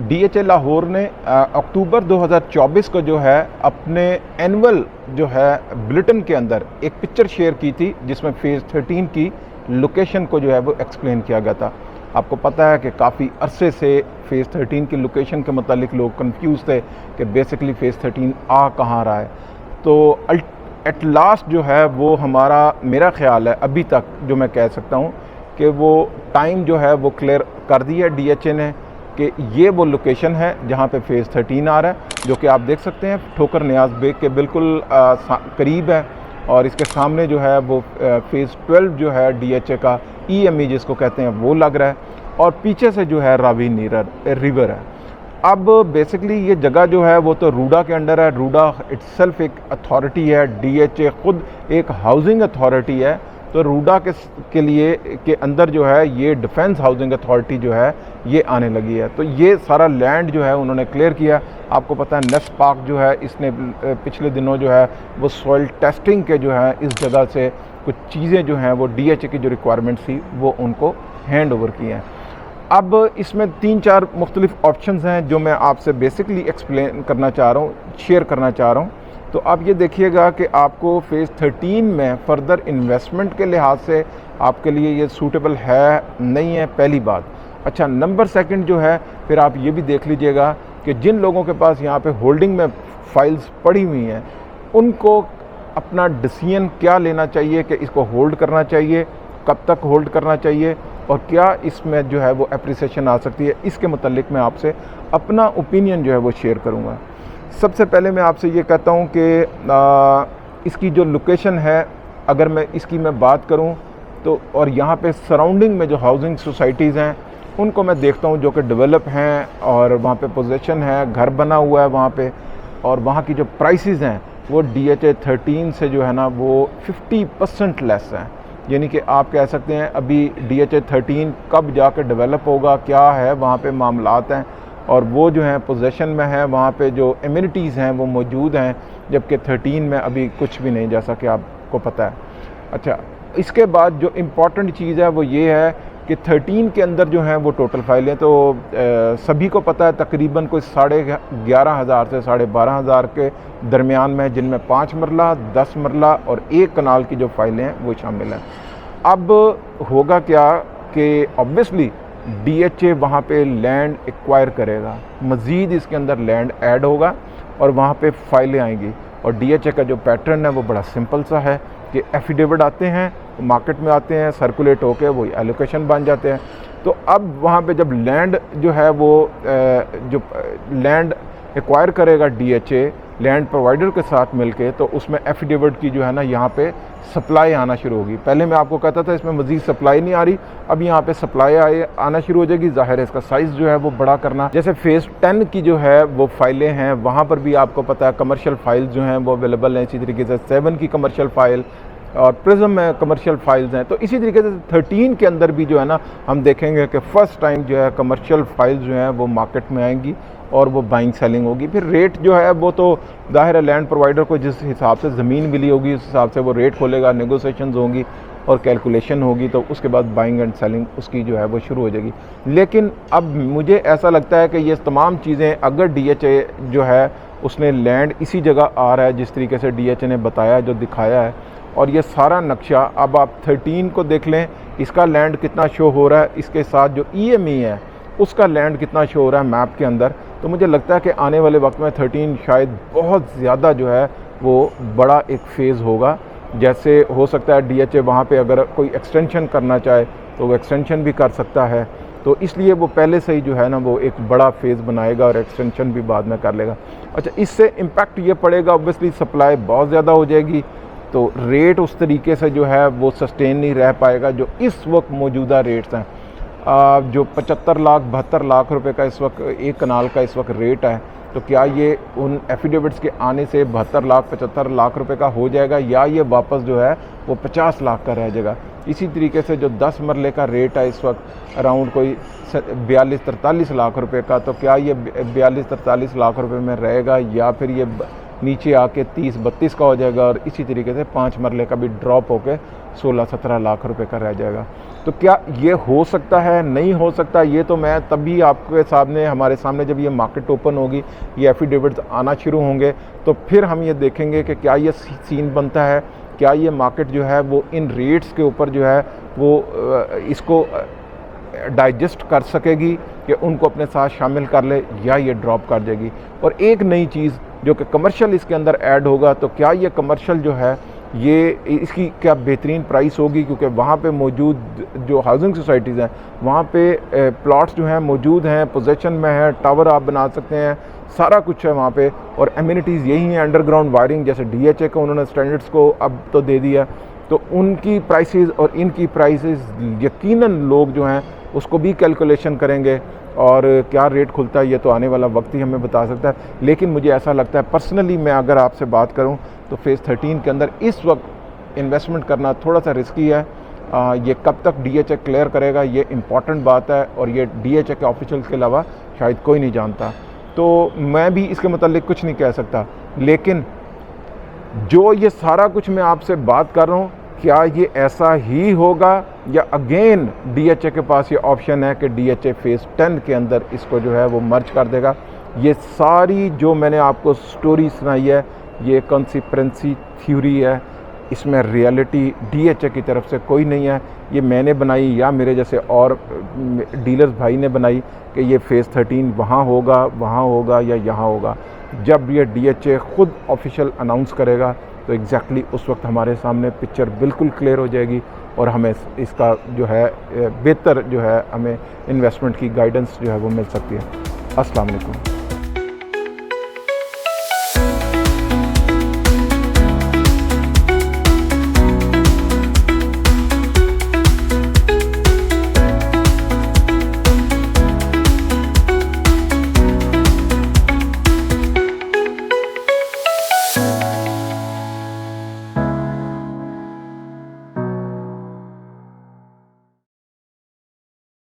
DHA Lahore ने अक्टूबर 2024 को जो है अपने एनुअल जो है बुलेटिन के अंदर एक पिक्चर शेयर की थी जिसमें फ़ेज़ 13 की लोकेशन को जो है वो एक्सप्लेन किया गया था। आपको पता है कि काफ़ी अरसे से फ़ेज़ 13 की लोकेशन के मतलब लोग कंफ्यूज थे कि बेसिकली फ़ेज़ 13 आ कहाँ रहा है। तो एट लास्ट जो है वो हमारा, मेरा ख्याल है अभी तक जो मैं कह सकता हूँ कि वो टाइम जो है वो क्लियर कर दिया है डीएचए ने कि ये वो लोकेशन है जहाँ पे फ़ेज़ 13 आ रहा है, जो कि आप देख सकते हैं ठोकर न्याज बेग के बिल्कुल करीब है। और इसके सामने जो है वो फ़ेज़ 12 जो है डीएचए का ईएमई जिसको कहते हैं वो लग रहा है, और पीछे से जो है रावी रिवर है। अब बेसिकली ये जगह जो है वो तो रूडा के अंडर है। रूडा इट्सेल्फ एक अथॉरिटी है, डीएचए खुद एक हाउसिंग अथॉरिटी है। तो रूडा के लिए के अंदर जो है ये डिफेंस हाउसिंग अथॉरिटी जो है ये आने लगी है। तो ये सारा लैंड जो है उन्होंने क्लियर किया। आपको पता है नेस्ट पार्क जो है इसने पिछले दिनों जो है वो सॉइल टेस्टिंग के जो है इस जगह से कुछ चीज़ें जो हैं वो डीएचए की जो रिक्वायरमेंट थी वो उनको हैंड ओवर की हैं। अब इसमें 3-4 मुख्तलिफ ऑप्शंस हैं जो मैं आपसे बेसिकली एक्सप्लेन करना चाह रहा हूँ, शेयर करना चाह रहा हूँ। तो आप ये देखिएगा कि आपको फ़ेज़ 13 में फ़र्दर इन्वेस्टमेंट के लिहाज से आपके लिए ये सूटेबल है नहीं है, पहली बात। अच्छा, नंबर सेकंड जो है फिर आप ये भी देख लीजिएगा कि जिन लोगों के पास यहाँ पे होल्डिंग में फ़ाइल्स पड़ी हुई हैं उनको अपना डिसीजन क्या लेना चाहिए कि इसको होल्ड करना चाहिए, कब तक होल्ड करना चाहिए और क्या इसमें जो है वो एप्रिसिएशन आ सकती है। इसके मतलब मैं आपसे अपना ओपिनियन जो है वो शेयर करूँगा। सबसे पहले मैं आपसे ये कहता हूँ कि इसकी जो लोकेशन है, अगर मैं इसकी बात करूँ तो, और यहाँ पे सराउंडिंग में जो हाउसिंग सोसाइटीज़ हैं उनको मैं देखता हूँ जो कि डेवलप हैं और वहाँ पे पोजीशन है, घर बना हुआ है वहाँ पे, और वहाँ की जो प्राइसेस हैं वो डीएचए 13 से जो है ना वो 50% लेस हैं। यानी कि आप कह सकते हैं अभी डीएचए 13 कब जाकर डेवलप होगा, क्या है वहाँ पे मामलात हैं, और वो जो हैं पोजीशन में है, वहाँ पे जो एमिनिटीज़ हैं वो मौजूद हैं, जबकि 13 में अभी कुछ भी नहीं, जैसा कि आपको पता है। अच्छा, इसके बाद जो इम्पॉर्टेंट चीज़ है वो ये है कि 13 के अंदर जो हैं वो टोटल फाइलें तो सभी को पता है तकरीबन कोई 11,500 से 12,500 के दरमियान में, जिनमें 5 मरला, 10 मरला और 1 कनाल की जो फाइलें हैं वो शामिल हैं। अब होगा क्या कि ऑब्वियसली डीएचए वहाँ पे लैंड एक्वायर करेगा, मज़ीद इसके अंदर लैंड ऐड होगा और वहाँ पे फाइलें आएंगी। और डीएचए का जो पैटर्न है वो बड़ा सिंपल सा है कि एफिडेविट आते हैं, मार्केट में आते हैं, सर्कुलेट होकर वो एलोकेशन बन जाते हैं। तो अब वहाँ पे जब लैंड जो है वो जो लैंड एक्वायर करेगा डीएचए लैंड प्रोवाइडर के साथ मिलके, तो उसमें एफिडेविट की जो है ना यहाँ पे सप्लाई आना शुरू होगी। पहले मैं आपको कहता था इसमें मज़ीद सप्लाई नहीं आ रही, अब यहाँ पे सप्लाई आना शुरू हो जाएगी। ज़ाहिर है इसका साइज़ जो है वो बड़ा करना, जैसे फ़ेज़ 10 की जो है वो फाइलें हैं वहाँ पर भी आपको पता है कमर्शियल फाइल्स जो हैं वो अवेलेबल हैं। इसी तरीके से 7 की कमर्शियल फ़ाइल और प्रिज्म में कमर्शियल फाइल्स हैं। तो इसी तरीके से 13 के अंदर भी जो है ना हम देखेंगे कि फ़र्स्ट टाइम जो है कमर्शियल फाइल्स जो हैं वो मार्केट में आएंगी और वो बाइंग सेलिंग होगी। फिर रेट जो है वो तो ज़ाहिर है लैंड प्रोवाइडर को जिस हिसाब से ज़मीन मिली होगी उस हिसाब से वो रेट खोलेगा, नेगोशिएशंस होंगी और कैलकुलेशन होगी, तो उसके बाद बाइंग एंड सेलिंग उसकी जो है वो शुरू हो जाएगी। लेकिन अब मुझे ऐसा लगता है कि ये तमाम चीज़ें अगर डीएचए जो है उसने लैंड इसी जगह आ रहा है जिस तरीके से डीएचए ने बताया, जो दिखाया है, और ये सारा नक्शा अब आप 13 को देख लें, इसका लैंड कितना शो हो रहा है, इसके साथ जो ईएमई है उसका लैंड कितना शो हो रहा है मैप के अंदर। तो मुझे लगता है कि आने वाले वक्त में 13 शायद बहुत ज़्यादा जो है वो बड़ा एक फ़ेज़ होगा। जैसे हो सकता है डीएचए वहाँ पे अगर कोई एक्सटेंशन करना चाहे तो वो एक्सटेंशन भी कर सकता है। तो इसलिए वो पहले से ही जो है ना वो एक बड़ा फ़ेज़ बनाएगा और एक्सटेंशन भी बाद में कर लेगा। अच्छा, इससे इम्पैक्ट ये पड़ेगा, ऑब्वियसली सप्लाई बहुत ज़्यादा हो जाएगी, तो रेट उस तरीके से जो है वो सस्टेन नहीं रह पाएगा जो इस वक्त मौजूदा रेट्स हैं। जो 75 लाख 72 लाख रुपए का इस वक्त एक कनाल का इस वक्त रेट है, तो क्या ये उन एफिडेविट्स के आने से 72 लाख 75 लाख रुपए का हो जाएगा या ये वापस जो है वो 50 लाख का रह जाएगा। इसी तरीके से जो 10 मरले का रेट है इस वक्त अराउंड कोई 42-43 लाख रुपए का, तो क्या ये 42-43 लाख रुपए में रहेगा या फिर ये नीचे आके 30-32 का हो जाएगा और इसी तरीके से 5 मरले का भी ड्रॉप होके 16-17 लाख रुपए का रह जाएगा। तो क्या ये हो सकता है? नहीं हो सकता। ये तो मैं तभी आपके सामने हमारे सामने जब ये मार्केट ओपन होगी, ये एफिडेविट्स आना शुरू होंगे, तो फिर हम ये देखेंगे कि क्या ये सीन बनता है, क्या ये मार्केट जो है वो इन रेट्स के ऊपर जो है वो इसको डाइजेस्ट कर सकेगी कि उनको अपने साथ शामिल कर ले, या ये ड्रॉप कर जाएगी। और एक नई चीज़ जो कि कमर्शियल इसके अंदर ऐड होगा, तो क्या ये कमर्शियल जो है ये इसकी क्या बेहतरीन प्राइस होगी, क्योंकि वहाँ पे मौजूद जो हाउसिंग सोसाइटीज़ हैं वहाँ पे प्लॉट्स जो हैं मौजूद हैं, पोजेशन में है, टावर आप बना सकते हैं, सारा कुछ है वहाँ पे। और एमिनिटीज़ यही हैं, अंडरग्राउंड वायरिंग, जैसे DHA को उन्होंने स्टैंडर्ड्स को अब तो दे दिया, तो उनकी प्राइसेस और इनकी प्राइसेस यकीनन लोग जो हैं उसको भी कैलकुलेशन करेंगे, और क्या रेट खुलता है ये तो आने वाला वक्त ही हमें बता सकता है। लेकिन मुझे ऐसा लगता है पर्सनली, मैं अगर आपसे बात करूं तो फेज़ 13 के अंदर इस वक्त इन्वेस्टमेंट करना थोड़ा सा रिस्की है। ये कब तक DHA क्लियर करेगा ये इम्पॉर्टेंट बात है, और ये DHA के ऑफिशियल के अलावा शायद कोई नहीं जानता, तो मैं भी इसके मतलब कुछ नहीं कह सकता। लेकिन जो ये सारा कुछ मैं आपसे बात कर रहा हूँ, क्या ये ऐसा ही होगा, या अगेन DHA के पास ये ऑप्शन है कि DHA फेज़ 10 के अंदर इसको जो है वो मर्ज कर देगा। ये सारी जो मैंने आपको स्टोरी सुनाई है ये कॉन्स्पिरेसी थ्योरी है, इसमें रियलिटी DHA की तरफ से कोई नहीं है। ये मैंने बनाई या मेरे जैसे और डीलर्स भाई ने बनाई कि ये फेज़ 13 वहाँ होगा या यहाँ होगा। जब ये DHA ख़ुद ऑफिशियल अनाउंस करेगा तो एग्जैक्टली उस वक्त हमारे सामने पिक्चर बिल्कुल क्लियर हो जाएगी, और हमें इसका जो है बेहतर जो है हमें इन्वेस्टमेंट की गाइडेंस जो है वो मिल सकती है। अस्सलाम वालेकुम।